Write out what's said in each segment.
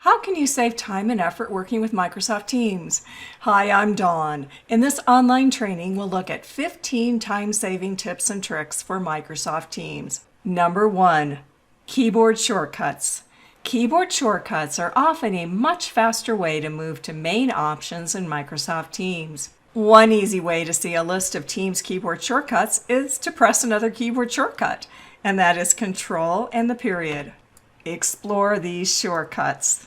How can you save time and effort working with Microsoft Teams? Hi, I'm Dawn. In this online training, we'll look at 15 time-saving tips and tricks for Microsoft Teams. Number 1, keyboard shortcuts. Keyboard shortcuts are often a much faster way to move to main options in Microsoft Teams. One easy way to see a list of Teams keyboard shortcuts is to press another keyboard shortcut, and that is Control and the period. Explore these shortcuts.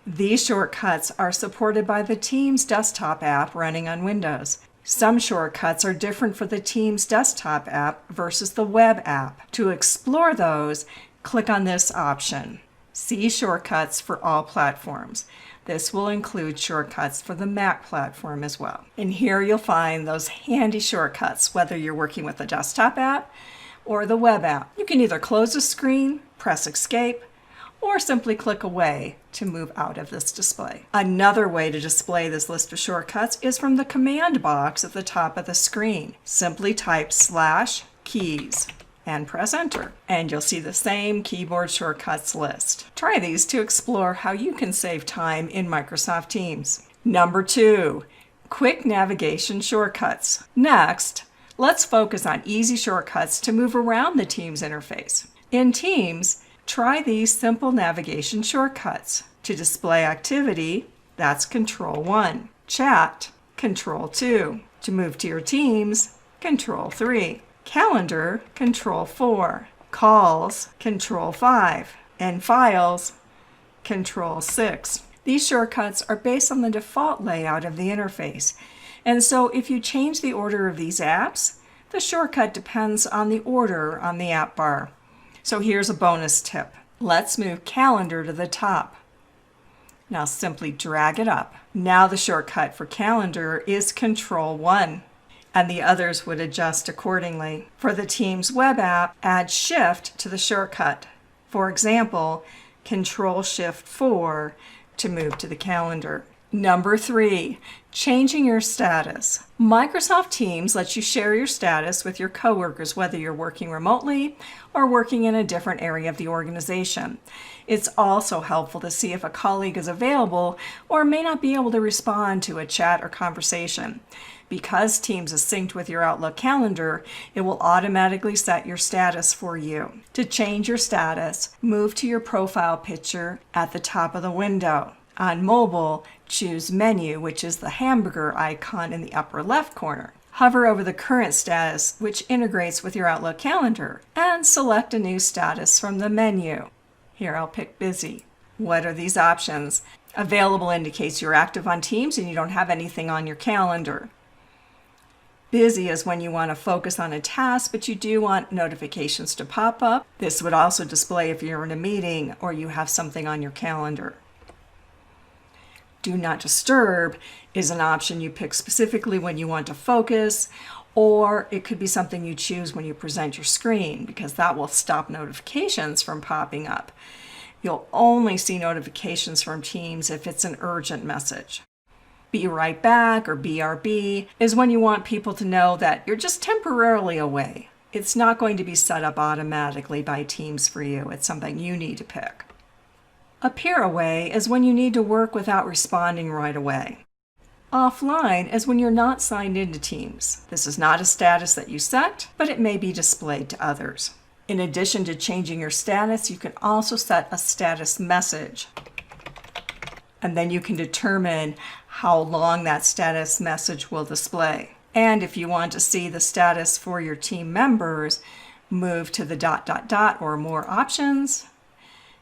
These shortcuts are supported by the Teams desktop app running on Windows. Some shortcuts are different for the Teams desktop app versus the web app. To explore those, click on this option. See shortcuts for all platforms. This will include shortcuts for the Mac platform as well. And here you'll find those handy shortcuts, whether you're working with the desktop app or the web app. You can either close the screen, press Escape, or simply click away to move out of this display. Another way to display this list of shortcuts is from the command box at the top of the screen. Simply type /keys and press enter, and you'll see the same keyboard shortcuts list. Try these to explore how you can save time in Microsoft Teams. Number 2, quick navigation shortcuts. Next, let's focus on easy shortcuts to move around the Teams interface. In Teams, try these simple navigation shortcuts. To display activity, that's Control 1. Chat, Control 2. To move to your Teams, Control 3. Calendar, Control 4. Calls, Control 5. And Files, Control 6. These shortcuts are based on the default layout of the interface. And so if you change the order of these apps, the shortcut depends on the order on the app bar. So here's a bonus tip. Let's move Calendar to the top. Now simply drag it up. Now the shortcut for Calendar is Control 1, and the others would adjust accordingly. For the Teams web app, add Shift to the shortcut. For example, Control Shift 4 to move to the calendar. Number 3, changing your status. Microsoft Teams lets you share your status with your coworkers, whether you're working remotely or working in a different area of the organization. It's also helpful to see if a colleague is available or may not be able to respond to a chat or conversation. Because Teams is synced with your Outlook calendar, it will automatically set your status for you. To change your status, move to your profile picture at the top of the window. On mobile, choose Menu, which is the hamburger icon in the upper left corner. Hover over the current status, which integrates with your Outlook calendar, and select a new status from the menu. Here I'll pick Busy. What are these options? Available indicates you're active on Teams and you don't have anything on your calendar. Busy is when you want to focus on a task, but you do want notifications to pop up. This would also display if you're in a meeting or you have something on your calendar. Do Not Disturb is an option you pick specifically when you want to focus, or it could be something you choose when you present your screen, because that will stop notifications from popping up. You'll only see notifications from Teams if it's an urgent message. Be Right Back, or BRB, is when you want people to know that you're just temporarily away. It's not going to be set up automatically by Teams for you. It's something you need to pick. Appear Away is when you need to work without responding right away. Offline is when you're not signed into Teams. This is not a status that you set, but it may be displayed to others. In addition to changing your status, you can also set a status message. And then you can determine how long that status message will display. And if you want to see the status for your team members, move to the ... or More Options.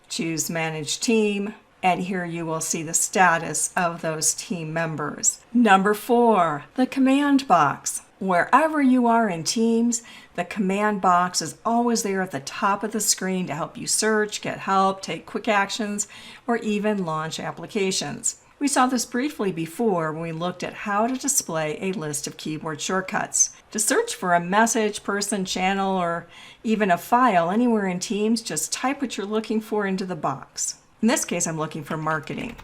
Choose Manage Team, and here you will see the status of those team members. Number 4, the command box. Wherever you are in Teams, the command box is always there at the top of the screen to help you search, get help, take quick actions, or even launch applications. We saw this briefly before when we looked at how to display a list of keyboard shortcuts. To search for a message, person, channel, or even a file anywhere in Teams, just type what you're looking for into the box. In this case, I'm looking for marketing.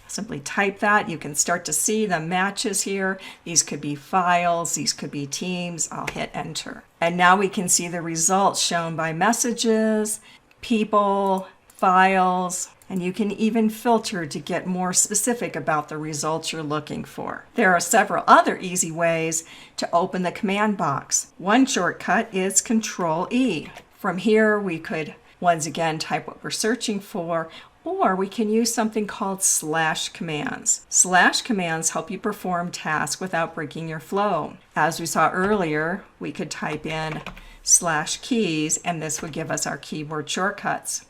Simply type that. You can start to see the matches here. These could be files, these could be Teams. I'll hit enter. And now we can see the results shown by messages, people, files, And you can even filter to get more specific about the results you're looking for. There are several other easy ways to open the command box. One shortcut is Control E. From here, we could once again type what we're searching for, or we can use something called slash commands. Slash commands help you perform tasks without breaking your flow. As we saw earlier, we could type in slash keys, and this would give us our keyboard shortcuts.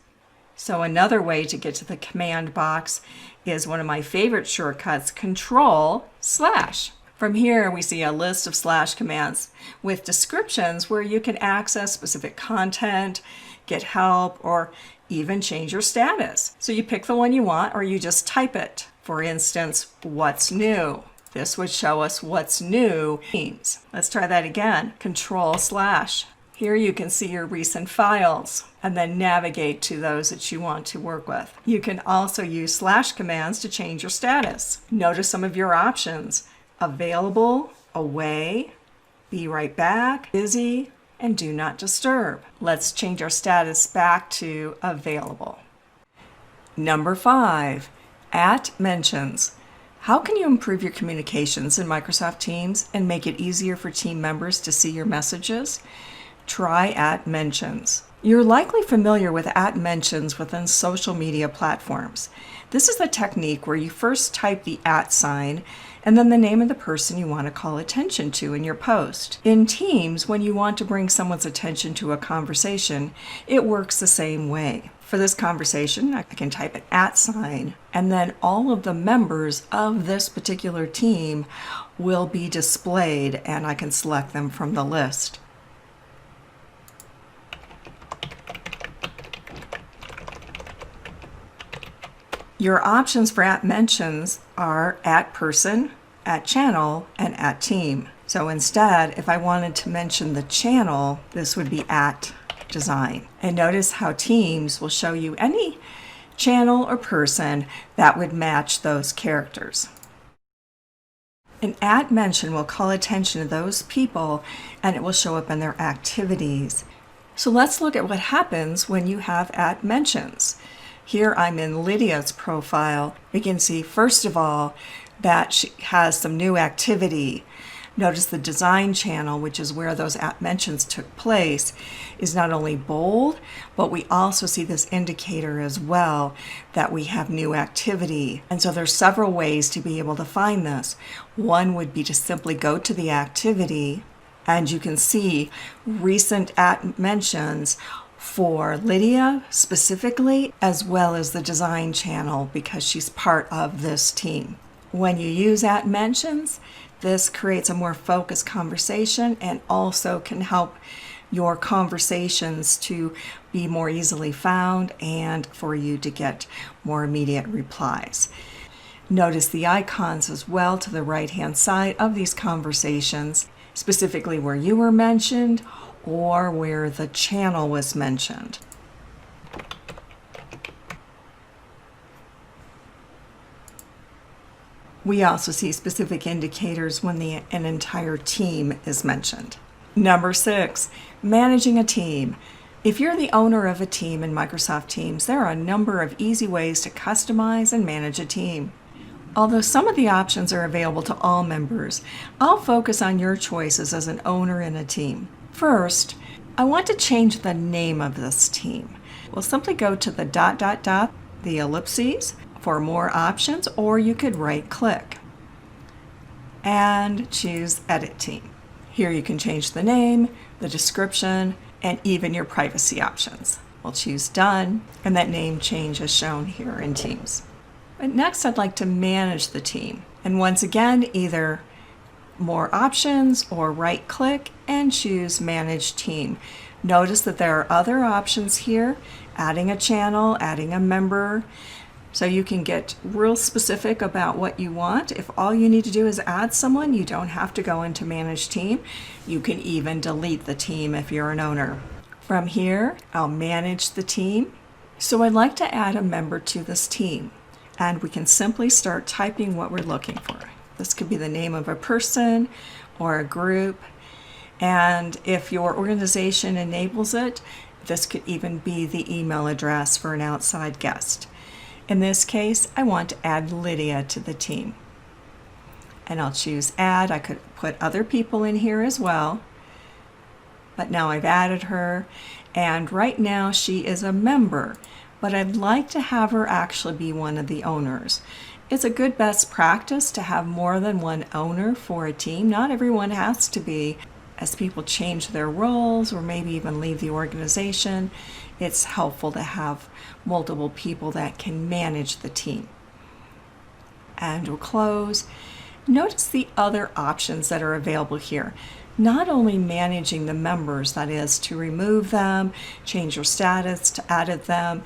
So another way to get to the command box is one of my favorite shortcuts, Control slash. From here, we see a list of slash commands with descriptions where you can access specific content, get help, or even change your status. So you pick the one you want, or you just type it. For instance, what's new? This would show us what's new means. Let's try that again. Control slash. Here you can see your recent files and then navigate to those that you want to work with. You can also use slash commands to change your status. Notice some of your options: available, away, be right back, busy, and do not disturb. Let's change our status back to available. Number 5, @mentions. How can you improve your communications in Microsoft Teams and make it easier for team members to see your messages? Try @mentions. You're likely familiar with @mentions within social media platforms. This is the technique where you first type the @ and then the name of the person you want to call attention to in your post. In Teams, when you want to bring someone's attention to a conversation, it works the same way. For this conversation, I can type an @ and then all of the members of this particular team will be displayed, and I can select them from the list. Your options for @mentions are @person, @channel, and @team. So instead, if I wanted to mention the channel, this would be @design. And notice how Teams will show you any channel or person that would match those characters. An @mention will call attention to those people, and it will show up in their activities. So let's look at what happens when you have @mentions. Here I'm in Lydia's profile. We can see, first of all, that she has some new activity. Notice the design channel, which is where those @mentions took place, is not only bold, but we also see this indicator as well that we have new activity. And so there's several ways to be able to find this. One would be to simply go to the activity, and you can see recent @mentions for Lydia specifically, as well as the design channel, because she's part of this team. When you use @mentions, this creates a more focused conversation and also can help your conversations to be more easily found and for you to get more immediate replies. Notice the icons as well to the right-hand side of these conversations, specifically where you were mentioned or where the channel was mentioned. We also see specific indicators when an entire team is mentioned. Number 6, managing a team. If you're the owner of a team in Microsoft Teams, there are a number of easy ways to customize and manage a team. Although some of the options are available to all members, I'll focus on your choices as an owner in a team. First, I want to change the name of this team. We'll simply go to the ... the ellipses for more options, or you could right-click and choose Edit Team. Here you can change the name, the description, and even your privacy options. We'll choose Done, and that name change is shown here in Teams. But next, I'd like to manage the team. And once again, either more options or right-click and choose Manage Team. Notice that there are other options here, adding a channel, adding a member, so you can get real specific about what you want. If all you need to do is add someone, you don't have to go into Manage Team. You can even delete the team if you're an owner. From here, I'll manage the team. So I'd like to add a member to this team, and we can simply start typing what we're looking for. This could be the name of a person or a group, and if your organization enables it, this could even be the email address for an outside guest. In this case, I want to add Lydia to the team. And I'll choose add. I could put other people in here as well, but now I've added her, and right now she is a member, but I'd like to have her actually be one of the owners. It's a good best practice to have more than one owner for a team. Not everyone has to be. As people change their roles or maybe even leave the organization, it's helpful to have multiple people that can manage the team. And we'll close. Notice the other options that are available here. Not only managing the members, that is to remove them, change your status to edit them,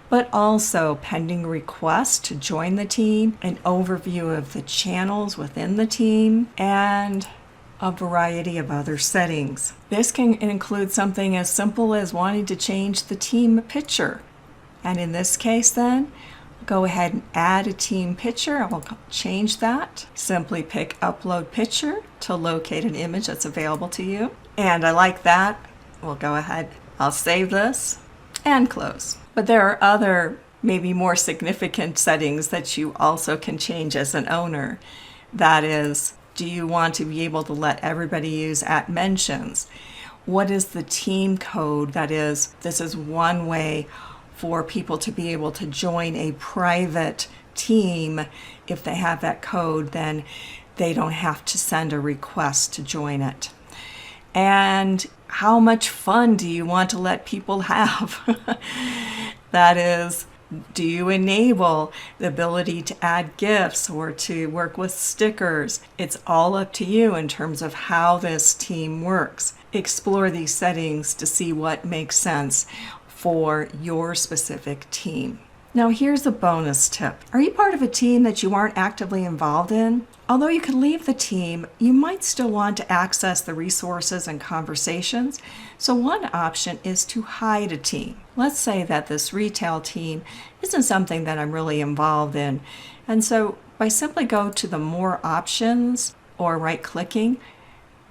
but also pending requests to join the team, an overview of the channels within the team, and a variety of other settings. This can include something as simple as wanting to change the team picture. And in this case then, go ahead and add a team picture. I will change that. Simply pick upload picture to locate an image that's available to you. And I like that. We'll go ahead. I'll save this and close. But there are other, maybe more significant settings that you also can change as an owner. That is, do you want to be able to let everybody use @mentions? What is the team code? That is, this is one way for people to be able to join a private team. If they have that code, then they don't have to send a request to join it. And how much fun do you want to let people have? That is, do you enable the ability to add GIFs or to work with stickers? It's all up to you in terms of how this team works. Explore these settings to see what makes sense for your specific team. Now here's a bonus tip. Are you part of a team that you aren't actively involved in? Although you could leave the team, you might still want to access the resources and conversations. So one option is to hide a team. Let's say that this retail team isn't something that I'm really involved in. And so by simply go to the more options or right-clicking,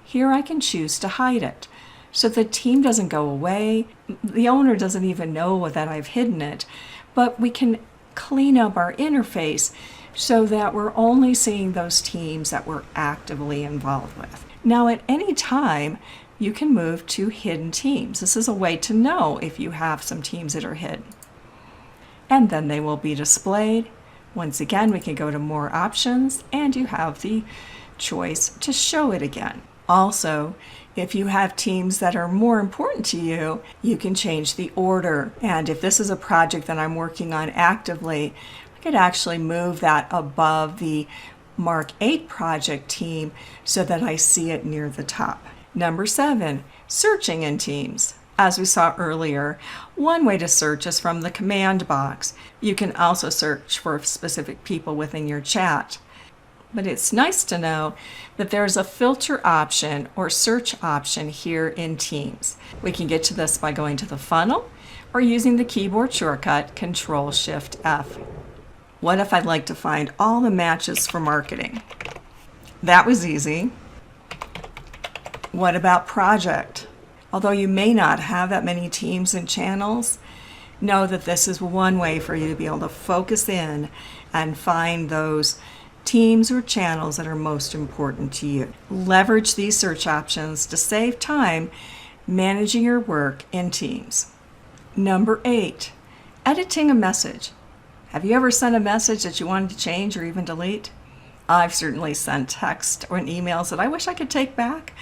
here I can choose to hide it. So the team doesn't go away. The owner doesn't even know that I've hidden it. But we can clean up our interface so that we're only seeing those teams that we're actively involved with. Now at any time, you can move to hidden teams. This is a way to know if you have some teams that are hidden. And then they will be displayed. Once again, we can go to more options and you have the choice to show it again. Also, if you have teams that are more important to you, you can change the order. And if this is a project that I'm working on actively, I could actually move that above the Mark 8 project team so that I see it near the top. Number 7, searching in teams. As we saw earlier, one way to search is from the command box. You can also search for specific people within your chat. But it's nice to know that there's a filter option or search option here in Teams. We can get to this by going to the funnel or using the keyboard shortcut Control-Shift-F. What if I'd like to find all the matches for marketing? That was easy. What about project? Although you may not have that many teams and channels, know that this is one way for you to be able to focus in and find those teams or channels that are most important to you. Leverage these search options to save time managing your work in Teams. Number 8, editing a message. Have you ever sent a message that you wanted to change or even delete? I've certainly sent text or emails that I wish I could take back,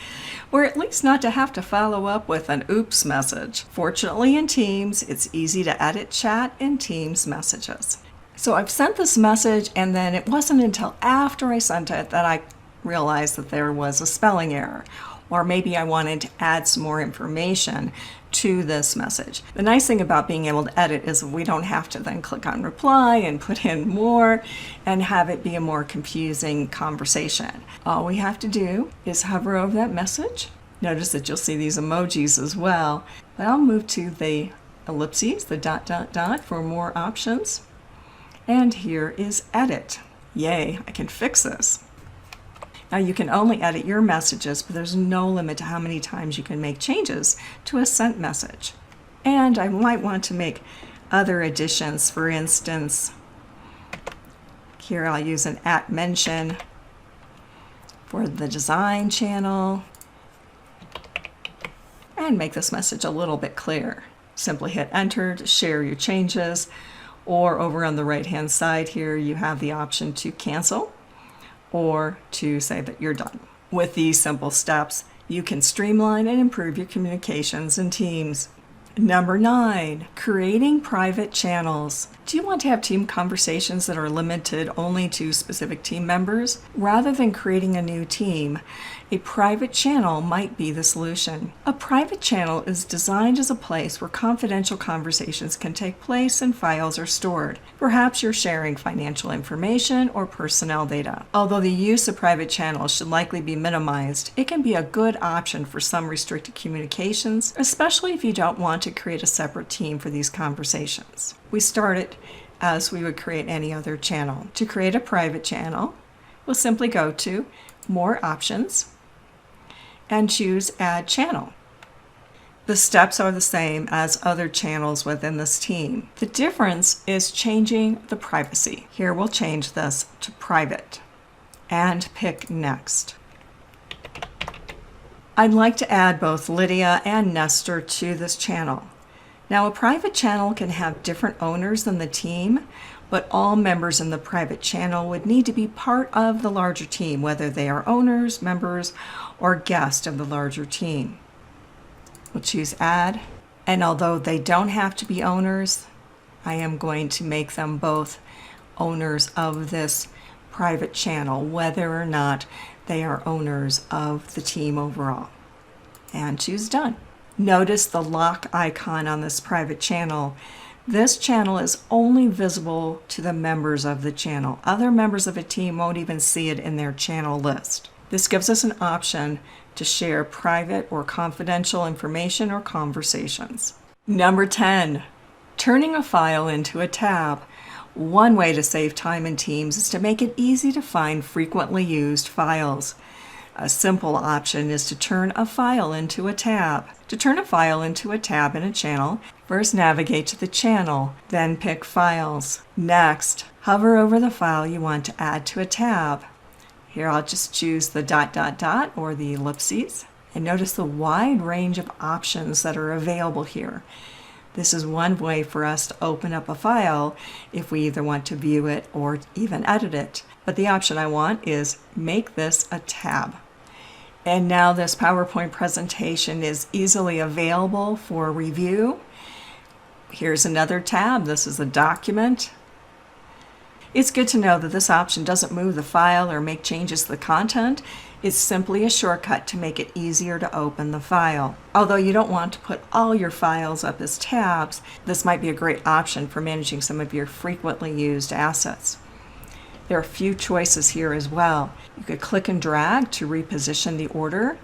or at least not to have to follow up with an oops message. Fortunately in Teams, it's easy to edit chat in Teams messages. So I've sent this message, and then it wasn't until after I sent it that I realized that there was a spelling error, or maybe I wanted to add some more information to this message. The nice thing about being able to edit is we don't have to then click on reply and put in more and have it be a more confusing conversation. All we have to do is hover over that message. Notice that you'll see these emojis as well. But I'll move to the ellipses, the dot, dot, dot for more options. And here is edit. Yay, I can fix this. Now you can only edit your messages, but there's no limit to how many times you can make changes to a sent message. And I might want to make other additions. For instance, Here I'll use an @mention for the design channel and make this message a little bit clearer. Simply hit enter to share your changes, or over on the right hand side here you have the option to cancel or to say that you're done. With these simple steps, you can streamline and improve your communications in Teams. Number 9, creating private channels. Do you want to have team conversations that are limited only to specific team members? Rather than creating a new team, a private channel might be the solution. A private channel is designed as a place where confidential conversations can take place and files are stored. Perhaps you're sharing financial information or personnel data. Although the use of private channels should likely be minimized, it can be a good option for some restricted communications, especially if you don't want to create a separate team for these conversations. We start it as we would create any other channel. To create a private channel, we'll simply go to More Options and choose Add Channel. The steps are the same as other channels within this team. The difference is changing the privacy. Here we'll change this to private and pick Next. I'd like to add both Lydia and Nestor to this channel. Now, a private channel can have different owners than the team, but all members in the private channel would need to be part of the larger team, whether they are owners, members, or guests of the larger team. We'll choose Add, and although they don't have to be owners, I am going to make them both owners of this private channel, whether or not they are owners of the team overall. And choose Done. Notice the lock icon on this private channel. This channel is only visible to the members of the channel. Other members of a team won't even see it in their channel list. This gives us an option to share private or confidential information or conversations. Number 10, turning a file into a tab. One way to save time in Teams is to make it easy to find frequently used files. A simple option is to turn a file into a tab. To turn a file into a tab in a channel, first navigate to the channel, then pick Files. Next, hover over the file you want to add to a tab. Here I'll just choose the ... or the ellipses, and notice the wide range of options that are available here. This is one way for us to open up a file if we either want to view it or even edit it. But the option I want is make this a tab. And now this PowerPoint presentation is easily available for review. Here's another tab. This is a document. It's good to know that this option doesn't move the file or make changes to the content. It's simply a shortcut to make it easier to open the file. Although you don't want to put all your files up as tabs, this might be a great option for managing some of your frequently used assets. There are a few choices here as well. You could click and drag to reposition the order,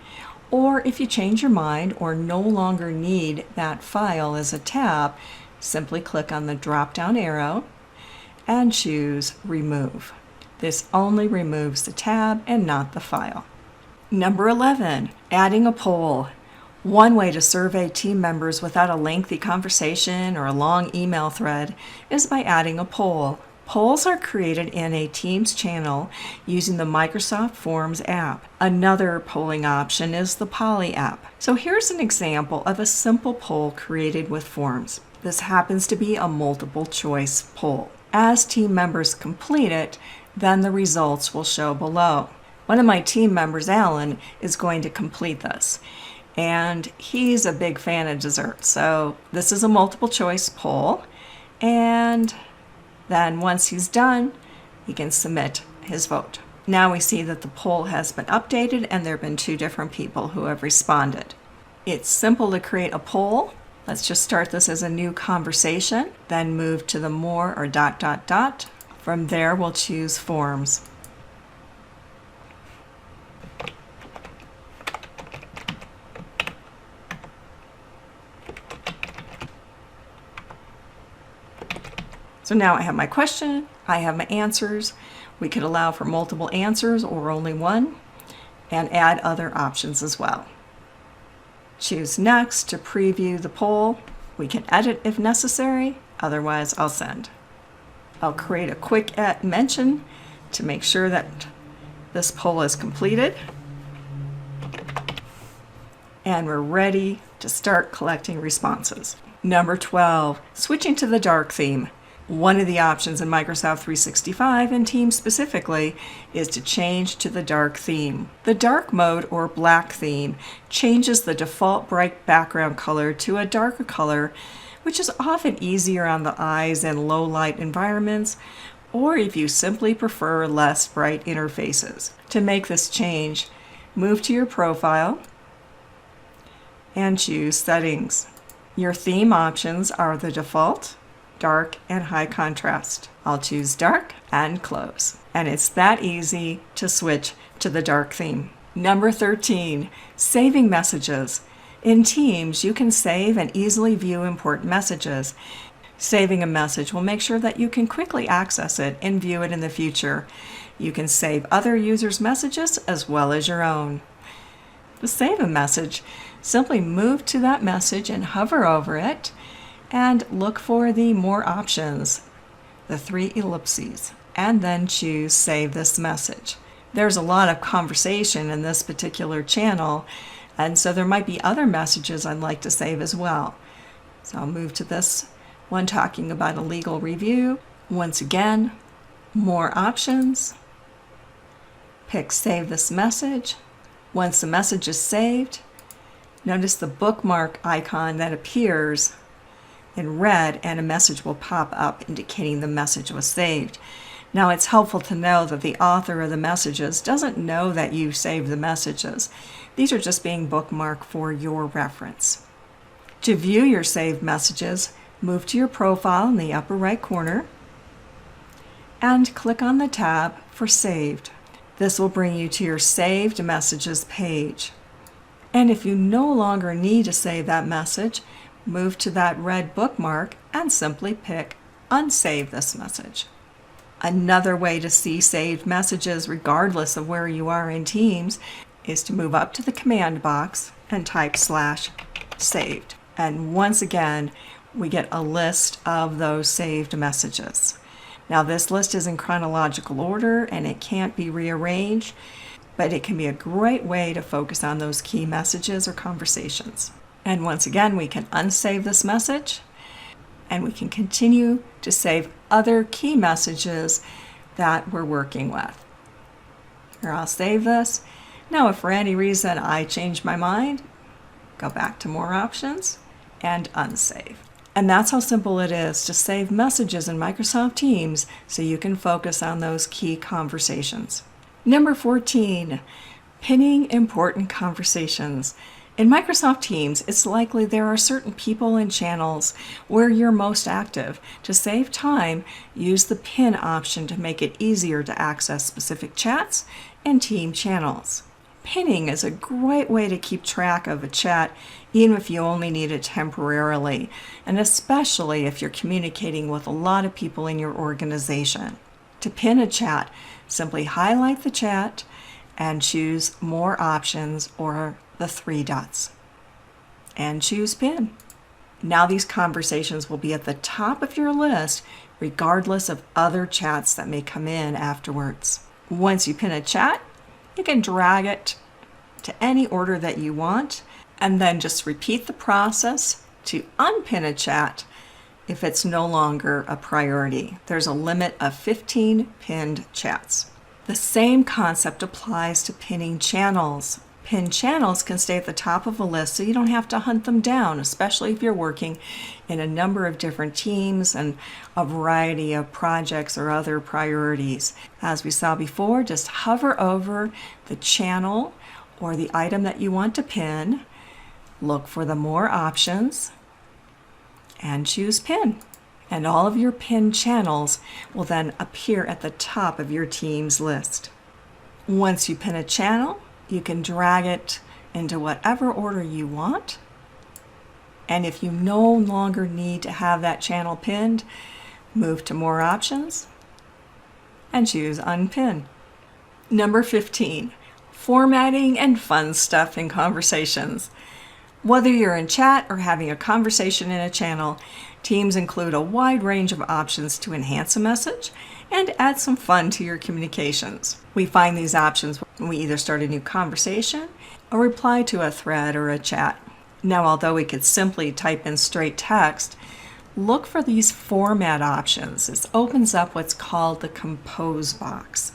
or if you change your mind or no longer need that file as a tab, simply click on the drop-down arrow and choose Remove. This only removes the tab and not the file. Number 11, adding a poll. One way to survey team members without a lengthy conversation or a long email thread is by adding a poll. Polls are created in a Teams channel using the Microsoft Forms app. Another polling option is the Poly app. So here's an example of a simple poll created with Forms. This happens to be a multiple choice poll. As team members complete it, then the results will show below. One of my team members, Alan, is going to complete this, and he's a big fan of dessert. So this is a multiple choice poll, and then once he's done, he can submit his vote. Now we see that the poll has been updated and there have been 2 different people who have responded. It's simple to create a poll. Let's just start this as a new conversation, then move to the More or ... From there, we'll choose Forms. So now I have my question, I have my answers. We could allow for multiple answers or only one, and add other options as well. Choose Next to preview the poll. We can edit if necessary, otherwise I'll send. I'll create a quick mention to make sure that this poll is completed. And we're ready to start collecting responses. Number 12, switching to the dark theme. One of the options in Microsoft 365 and Teams specifically is to change to the dark theme. The dark mode or black theme changes the default bright background color to a darker color, which is often easier on the eyes in low light environments, or if you simply prefer less bright interfaces. To make this change, move to your profile and choose Settings. Your theme options are the default, dark, and high contrast. I'll choose dark and close. And it's that easy to switch to the dark theme. Number 13, saving messages. In Teams, you can save and easily view important messages. Saving a message will make sure that you can quickly access it and view it in the future. You can save other users' messages as well as your own. To save a message, simply move to that message and hover over it and look for the More Options, the 3 ellipses, and then choose Save This Message. There's a lot of conversation in this particular channel, and so there might be other messages I'd like to save as well. So I'll move to this one talking about a legal review. Once again, More Options, pick Save This Message. Once the message is saved, notice the bookmark icon that appears in red and a message will pop up indicating the message was saved. Now it's helpful to know that the author of the messages doesn't know that you saved the messages. These are just being bookmarked for your reference. To view your saved messages, move to your profile in the upper right corner and click on the tab for Saved. This will bring you to your Saved Messages page. And if you no longer need to save that message, move to that red bookmark and simply pick Unsave This Message. Another way to see saved messages regardless of where you are in Teams is to move up to the command box and type /saved. And once again, we get a list of those saved messages. Now this list is in chronological order and it can't be rearranged, but it can be a great way to focus on those key messages or conversations. And once again, we can unsave this message and we can continue to save other key messages that we're working with. Here, I'll save this. Now, if for any reason I change my mind, go back to More Options and unsave. And that's how simple it is to save messages in Microsoft Teams so you can focus on those key conversations. Number 14, pinning important conversations. In Microsoft Teams, it's likely there are certain people and channels where you're most active. To save time, use the pin option to make it easier to access specific chats and team channels. Pinning is a great way to keep track of a chat, even if you only need it temporarily, and especially if you're communicating with a lot of people in your organization. To pin a chat, simply highlight the chat and choose More Options or the 3 dots and choose Pin. Now these conversations will be at the top of your list regardless of other chats that may come in afterwards. Once you pin a chat, you can drag it to any order that you want and then just repeat the process to unpin a chat if it's no longer a priority. There's a limit of 15 pinned chats. The same concept applies to pinning channels. Pinned channels can stay at the top of a list so you don't have to hunt them down, especially if you're working in a number of different teams and a variety of projects or other priorities. As we saw before, just hover over the channel or the item that you want to pin, look for the More Options, and choose Pin. And all of your pinned channels will then appear at the top of your team's list. Once you pin a channel, you can drag it into whatever order you want. And if you no longer need to have that channel pinned, move to More Options and choose Unpin. Number 15, formatting and fun stuff in conversations. Whether you're in chat or having a conversation in a channel, Teams include a wide range of options to enhance a message and add some fun to your communications. We find these options when we either start a new conversation or reply to a thread or a chat. Now, although we could simply type in straight text, look for these format options. This opens up what's called the Compose box.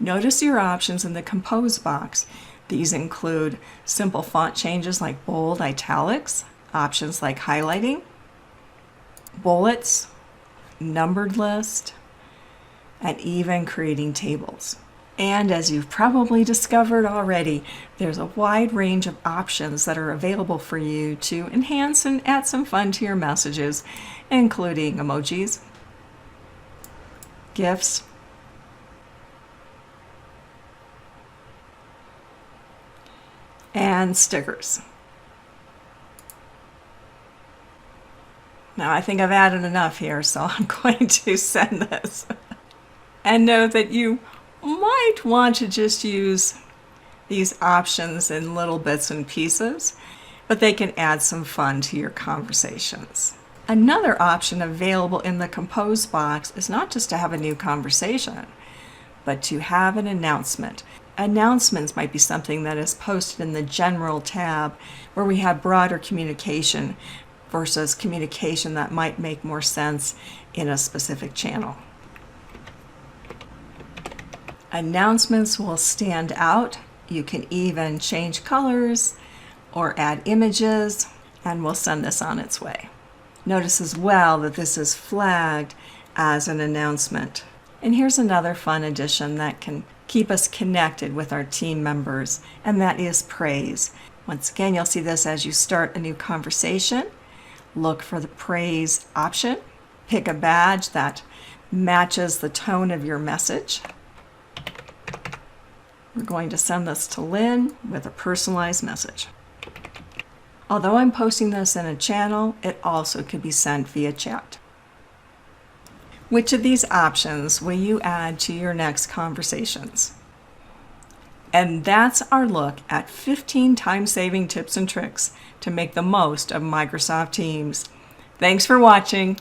Notice your options in the Compose box. These include simple font changes like bold, italics, options like highlighting, bullets, numbered list, and even creating tables. And as you've probably discovered already, there's a wide range of options that are available for you to enhance and add some fun to your messages, including emojis, GIFs, and stickers. Now I think I've added enough here, so I'm going to send this. And know that you might want to just use these options in little bits and pieces, but they can add some fun to your conversations. Another option available in the Compose box is not just to have a new conversation, but to have an announcement. Announcements might be something that is posted in the General tab, where we have broader communication versus communication that might make more sense in a specific channel. Announcements will stand out. You can even change colors or add images, and we'll send this on its way. Notice as well that this is flagged as an announcement. And here's another fun addition that can keep us connected with our team members, and that is praise. Once again, you'll see this as you start a new conversation. Look for the praise option. Pick a badge that matches the tone of your message. We're going to send this to Lynn with a personalized message. Although I'm posting this in a channel, it also could be sent via chat. Which of these options will you add to your next conversations? And that's our look at 15 time-saving tips and tricks to make the most of Microsoft Teams. Thanks for watching.